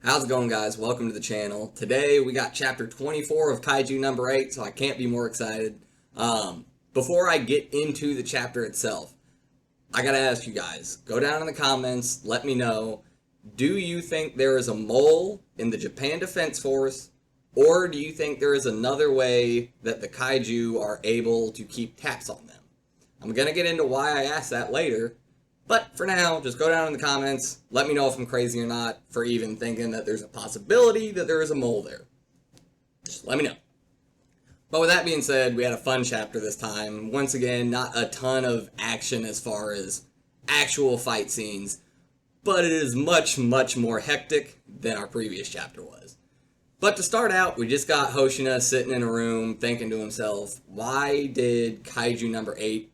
How's it going, guys? Welcome to the channel. Today we got chapter 24 of Kaiju number 8, so I can't be more excited. Before I get into the chapter itself, I gotta ask you guys, go down in the comments, let me know, do you think there is a mole in the Japan Defense Force, or do you think there is another way that the Kaiju are able to keep tabs on them? I'm gonna get into why I asked that later, but for now, just go down in the comments, let me know if I'm crazy or not for even thinking that there's a possibility that there is a mole there. Just let me know. But with that being said, we had a fun chapter this time. Once again, not a ton of action as far as actual fight scenes, but it is much, much more hectic than our previous chapter was. But to start out, we just got Hoshina sitting in a room thinking to himself, why did Kaiju number 8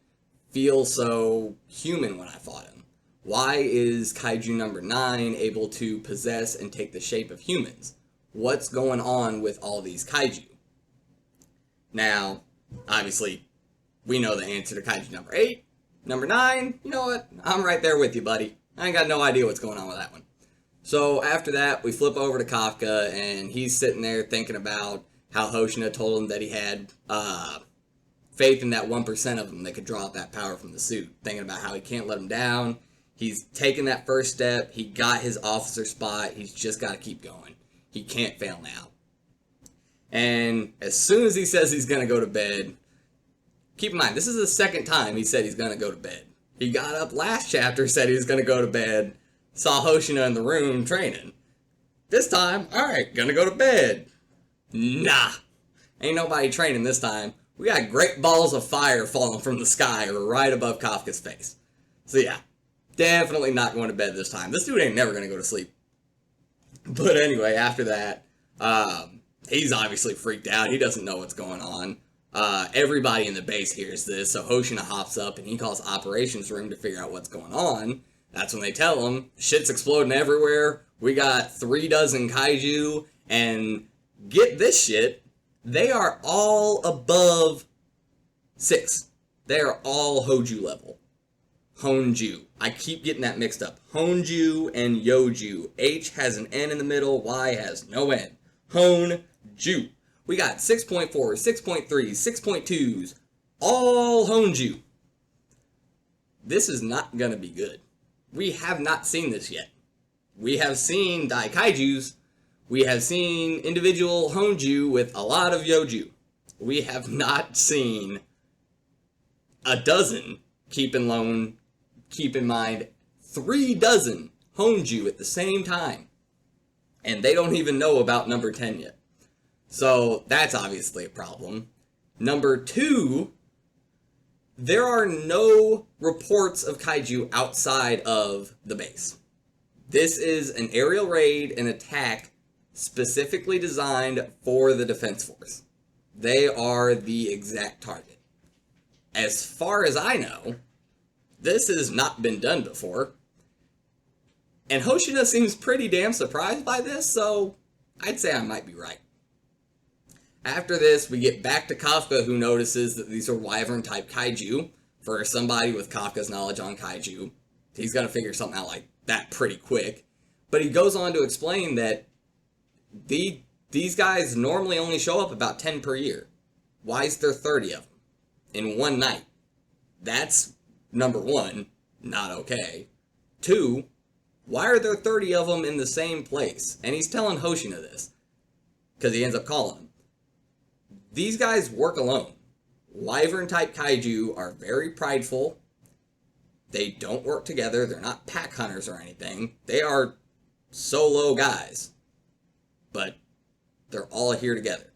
feel so human when I fought him? Why is Kaiju number 9 able to possess and take the shape of humans? What's going on with all these Kaiju? Now, obviously, we know the answer to Kaiju number 8. Number 9, you know what? I'm right there with you, buddy. I ain't got no idea what's going on with that one. So after that, we flip over to Kafka, and he's sitting there thinking about how Hoshina told him that he had faith in that 1% of them that could draw out that power from the suit. Thinking about how he can't let him down. He's taken that first step. He got his officer spot. He's just got to keep going. He can't fail now. And as soon as he says he's going to go to bed, keep in mind, this is the second time he said he's going to go to bed. He got up last chapter, said he was going to go to bed, saw Hoshina in the room training. This time, alright, gonna go to bed. Nah. Ain't nobody training this time. We got great balls of fire falling from the sky right above Kafka's face. So yeah, definitely not going to bed this time. This dude ain't never going to go to sleep. But anyway, after that, he's obviously freaked out. He doesn't know what's going on. Everybody in the base hears this, so Hoshina hops up and he calls operations room to figure out what's going on. That's when they tell him, shit's exploding everywhere. We got 36 Kaiju, and get this shit, they are all above 6. They are all Hoju level. Honju. I keep getting that mixed up. Honju and Yoju. H has an N in the middle, Y has no N. Honju. We got 6.4, 6.3, 6.2s, all Honju. This is not gonna be good. We have not seen this yet. We have seen Daikaijus. We have seen individual Honju with a lot of Yoju. We have not seen a dozen, keep in mind, 36 Honju at the same time. And they don't even know about number 10 yet. So that's obviously a problem. Number 2, there are no reports of Kaiju outside of the base. This is an aerial raid and attack specifically designed for the Defense Force. They are the exact target. As far as I know, this has not been done before. And Hoshina seems pretty damn surprised by this, so I'd say I might be right. After this, we get back to Kafka, who notices that these are Wyvern-type Kaiju. For somebody with Kafka's knowledge on Kaiju, he's going to figure something out like that pretty quick. But he goes on to explain that these guys normally only show up about 10 per year. Why is there 30 of them in one night? That's, number 1, not okay. 2, why are there 30 of them in the same place? And he's telling Hoshina this, because he ends up calling him. These guys work alone. Wyvern-type Kaiju are very prideful. They don't work together. They're not pack hunters or anything. They are solo guys. But they're all here together.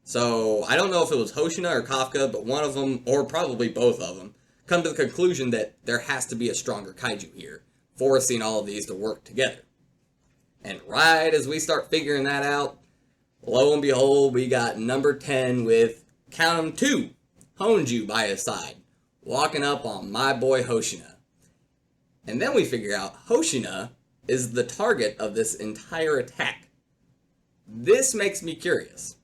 So I don't know if it was Hoshina or Kafka, but one of them, or probably both of them, come to the conclusion that there has to be a stronger Kaiju here, forcing all of these to work together. And right as we start figuring that out, lo and behold, we got number 10 with, count 'em, 2 Honju by his side, walking up on my boy Hoshina. And then we figure out Hoshina is the target of this entire attack. This makes me curious.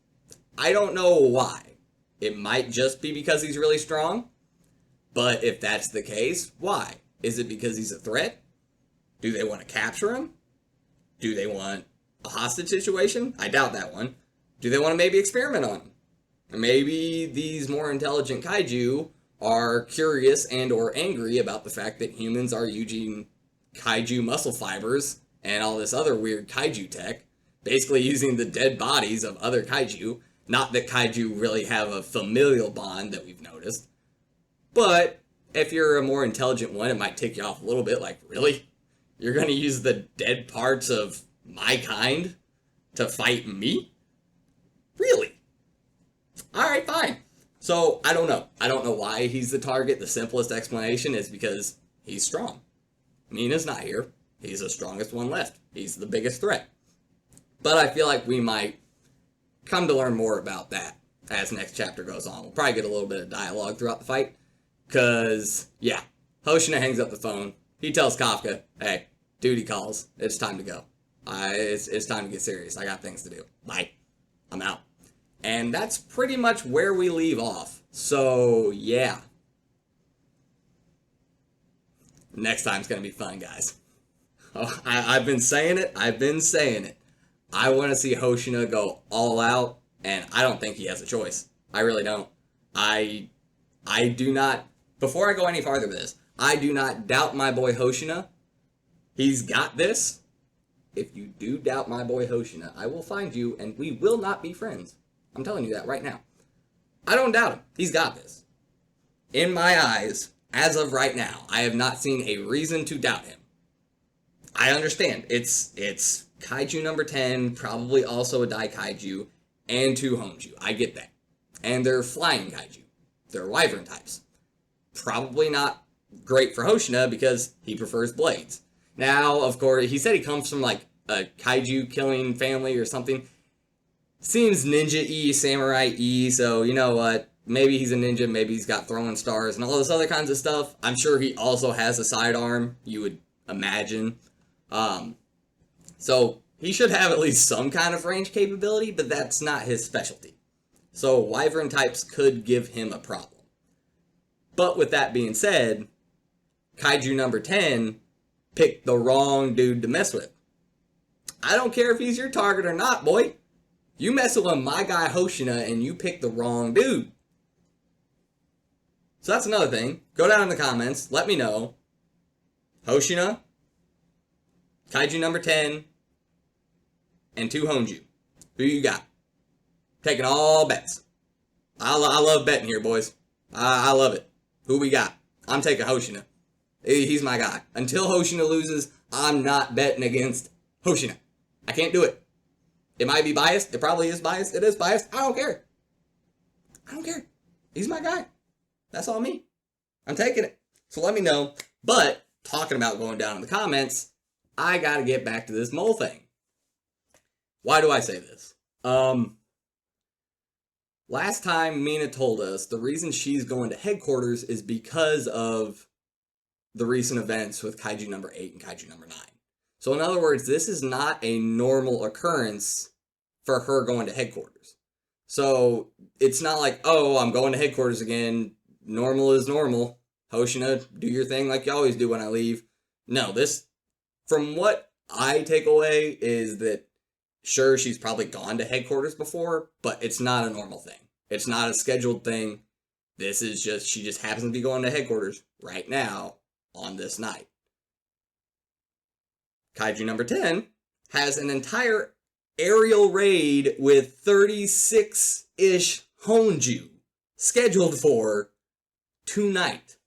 I don't know why. It might just be because he's really strong. But if that's the case, why? Is it because he's a threat? Do they want to capture him? Do they want a hostage situation? I doubt that one. Do they want to maybe experiment on him? Maybe these more intelligent kaiju are curious and or angry about the fact that humans are using kaiju muscle fibers and all this other weird kaiju tech, basically using the dead bodies of other kaiju. Not that kaiju really have a familial bond that we've noticed, but if you're a more intelligent one, it might tick you off a little bit, like, really? You're going to use the dead parts of my kind to fight me? Really? Alright, fine. So, I don't know. I don't know why he's the target. The simplest explanation is because he's strong. Mina's not here. He's the strongest one left. He's the biggest threat. But I feel like we might come to learn more about that as next chapter goes on. We'll probably get a little bit of dialogue throughout the fight. Because, yeah, Hoshina hangs up the phone. He tells Kafka, hey, duty calls. It's time to go. It's time to get serious. I got things to do. Bye. I'm out. And that's pretty much where we leave off. So, yeah. Next time's going to be fun, guys. Oh, I've been saying it. I want to see Hoshina go all out, and I don't think he has a choice. I really don't. I do not, before I go any farther with this, I do not doubt my boy Hoshina. He's got this. If you do doubt my boy Hoshina, I will find you, and we will not be friends. I'm telling you that right now. I don't doubt him. He's got this. In my eyes, as of right now, I have not seen a reason to doubt him. I understand. It's Kaiju number 10, probably also a Dai Kaiju, and 2 Honju. I get that. And they're flying Kaiju. They're wyvern types. Probably not great for Hoshina because he prefers blades. Now, of course, he said he comes from like a Kaiju killing family or something. Seems ninja-y, samurai-y, so you know what? Maybe he's a ninja, maybe he's got throwing stars and all this other kinds of stuff. I'm sure he also has a sidearm, you would imagine. So he should have at least some kind of range capability, but that's not his specialty. So wyvern types could give him a problem. But with that being said, Kaiju number 10 picked the wrong dude to mess with. I don't care if he's your target or not, boy. You mess with my guy Hoshina and you pick the wrong dude. So that's another thing. Go down in the comments. Let me know. Hoshina, Kaiju number 10, and 2 Honju. Who you got? Taking all bets. I love betting here, boys. I love it. Who we got? I'm taking Hoshina. He's my guy. Until Hoshina loses, I'm not betting against Hoshina. I can't do it. It might be biased. It probably is biased. It is biased. I don't care. I don't care. He's my guy. That's all me. I'm taking it. So let me know. But, talking about going down in the comments, I gotta get back to this mole thing. Why do I say this? Last time Mina told us the reason she's going to headquarters is because of the recent events with Kaiju number 8 and Kaiju number 9. So in other words, this is not a normal occurrence for her going to headquarters. So it's not like, oh, I'm going to headquarters again. Normal is normal. Hoshina, do your thing like you always do when I leave. No, this, from what I take away, is that sure, she's probably gone to headquarters before, but it's not a normal thing. It's not a scheduled thing. This is just, she just happens to be going to headquarters right now on this night. Kaiju number 10 has an entire aerial raid with 36-ish Honju scheduled for tonight.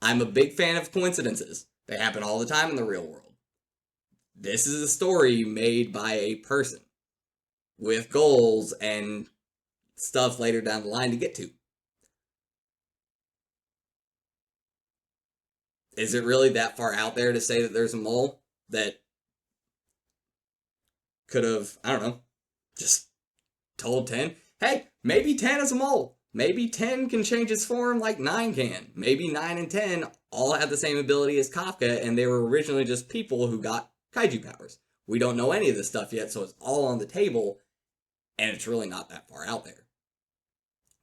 I'm a big fan of coincidences. They happen all the time in the real world. This is a story made by a person with goals and stuff later down the line to get to. Is it really that far out there to say that there's a mole that could have, I don't know, just told 10, hey, maybe 10 is a mole. Maybe 10 can change its form like 9 can. Maybe 9 and 10 all have the same ability as Kafka, and they were originally just people who got Kaiju powers. We don't know any of this stuff yet, so it's all on the table, and it's really not that far out there.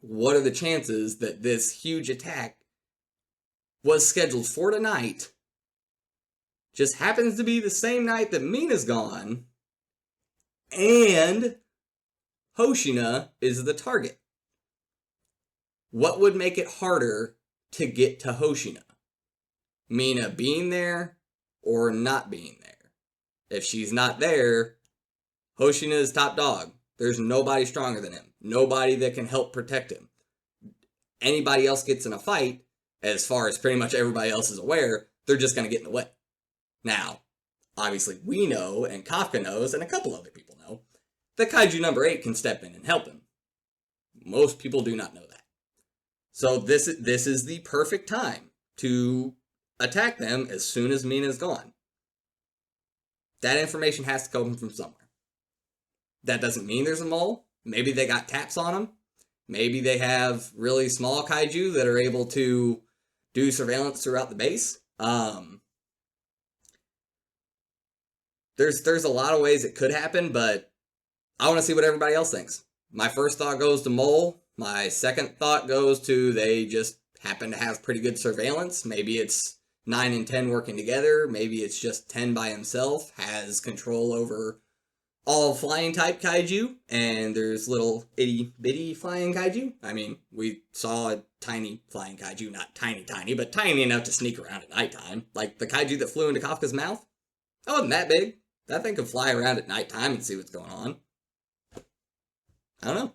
What are the chances that this huge attack was scheduled for tonight, just happens to be the same night that Mina's gone, and Hoshina is the target. What would make it harder to get to Hoshina? Mina being there or not being there? If she's not there, Hoshina is top dog. There's nobody stronger than him. Nobody that can help protect him. Anybody else gets in a fight, as far as pretty much everybody else is aware, they're just going to get in the way. Now, obviously we know, and Kafka knows, and a couple other people know, that Kaiju number 8 can step in and help him. Most people do not know that. So this is the perfect time to attack them as soon as Mina's gone. That information has to come from somewhere. That doesn't mean there's a mole. Maybe they got taps on them. Maybe they have really small kaiju that are able to do surveillance throughout the base. There's a lot of ways it could happen, but I want to see what everybody else thinks. My first thought goes to mole. My second thought goes to they just happen to have pretty good surveillance. Maybe it's 9 and 10 working together. Maybe it's just 10 by himself, has control over all flying type kaiju, and there's little itty bitty flying kaiju. I mean, we saw a tiny flying kaiju, not tiny, but tiny enough to sneak around at nighttime. Like the kaiju that flew into Kafka's mouth. That wasn't that big. That thing could fly around at nighttime and see what's going on. I don't know.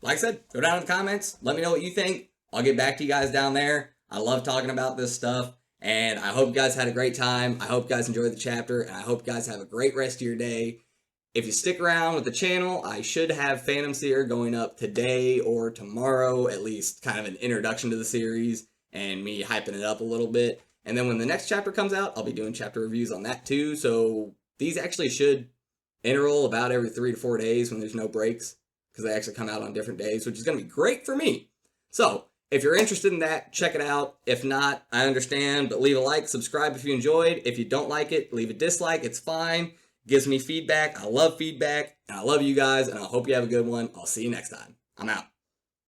Like I said, go down in the comments. Let me know what you think. I'll get back to you guys down there. I love talking about this stuff. And I hope you guys had a great time. I hope you guys enjoyed the chapter. And I hope you guys have a great rest of your day. If you stick around with the channel, I should have Phantom Seer going up today or tomorrow. At least kind of an introduction to the series. And me hyping it up a little bit. And then when the next chapter comes out, I'll be doing chapter reviews on that too. So these actually should interval about every 3 to 4 days when there's no breaks. Because they actually come out on different days, which is going to be great for me. So, if you're interested in that, check it out. If not, I understand, but leave a like, subscribe if you enjoyed. If you don't like it, leave a dislike. It's fine. Gives me feedback. I love feedback, and I love you guys, and I hope you have a good one. I'll see you next time. I'm out.